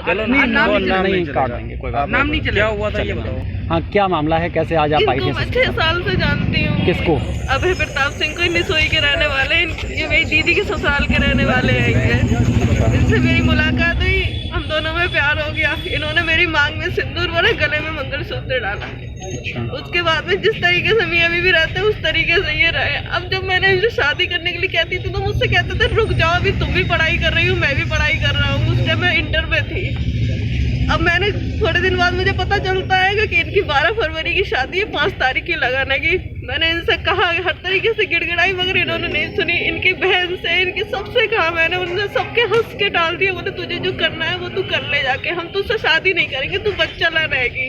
चलो नहीं काट देंगे, कोई बात नाम नहीं चले। क्या हुआ था ये बताओ। हाँ, क्या मामला है, कैसे आज आप आई थी? 6 साल से जानती हूँ। किसको? अभय प्रताप सिंह को। निसोई के रहने वाले, ये मेरी दीदी के ससुराल के रहने वाले हैं। इनसे मेरी मुलाकात हुई, हम दोनों में प्यार हो गया। इन्होंने मेरी मांग में सिंदूर भरा, गले में मंगलसूत्र डाला। उसके बाद में जिस तरीके से मियां बीवी रहते हैं उस तरीके से ये रहे। अब जब मैंने इनसे शादी करने के लिए कहती थी तो मुझसे कहते थे रुक जाओ, अभी तुम भी पढ़ाई कर रही हो, मैं भी पढ़ाई कर रहा हूँ। उस टाइम मैं इंटर में थी। अब मैंने थोड़े दिन बाद मुझे पता चलता है कि इनकी 12 फरवरी की शादी है, 5 तारीख की लगाने की। मैंने इनसे कहा, हर तरीके से गिड़गिड़ाई, मगर इन्होंने नहीं सुनी। इनकी बहन से, इनकी सबसे कहा मैंने, उन्होंने सबके हंस के टाल दिया। बोले तुझे जो करना है वो तू कर ले जाके, हम तुझसे शादी नहीं करेंगे, तू बच्चा ला रहेगी।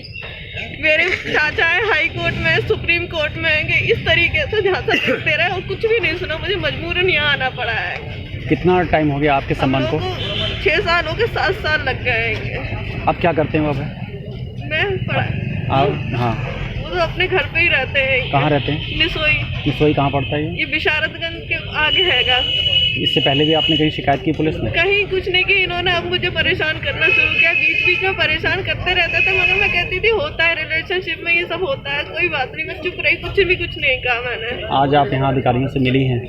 मेरे चाचा है हाई कोर्ट में, सुप्रीम कोर्ट में है। इस तरीके से झांसा देखते रहे और कुछ भी नहीं सुना। मुझे मजबूरन यहाँ आना पड़ा है। कितना टाइम हो गया आपके संबंध को? 6 साल हो गए, 7 साल लग गए। आप क्या करते हैं वहाँ पे? मैं पढ़ा। हाँ, वो तो अपने घर पे ही रहते हैं। कहाँ रहते हैं? निसोई कहाँ पड़ता है ये बिशारतगंज के आगे हैगा। इससे पहले भी आपने कहीं शिकायत की पुलिस में? कहीं कुछ नहीं की। इन्होंने अब मुझे परेशान करना शुरू किया। बीच बीच में परेशान करते रहते थे, मगर मैं कहती थी होता है, रिलेशनशिप में ये सब होता है, कोई बात नहीं। मैं चुप रही, कुछ नहीं कहा मैंने। आज आप यहाँ अधिकारियों से मिली हैं,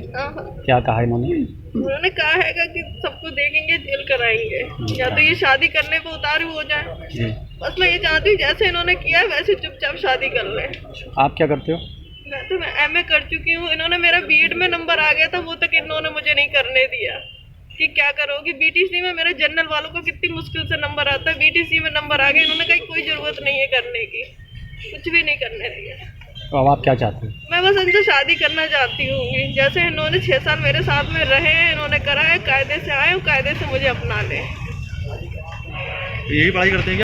क्या कहा इन्होंने? उन्होंने कहा है कि सबको देखेंगे, जेल कराएंगे, या तो ये शादी करने पे उतारू हो जाए। बस मैं ये चाहती हूँ जैसे इन्होंने किया वैसे चुपचाप शादी कर ले। आप क्या करते हो? मैं एमए कर चुकी हूँ। इन्होंने मेरा बीएड में नंबर आ गया था, वो तक इन्होंने मुझे नहीं करने दिया। कि क्या करोगी, बीटीसी में मेरे जनरल वालों को कितनी मुश्किल से नंबर आता है, बीटीसी में नंबर आ गया। इन्होंने कहा कोई जरूरत नहीं है करने की, कुछ भी नहीं करने दिया। तो अब आप क्या चाहते हैं? मैं बस इनसे शादी करना चाहती हूँ। जैसे इन्होंने 6 साल मेरे साथ में रहे, इन्होंने करा है, कायदे से आए और कायदे से मुझे अपना लें। यही पढ़ाई करते हैं क्या?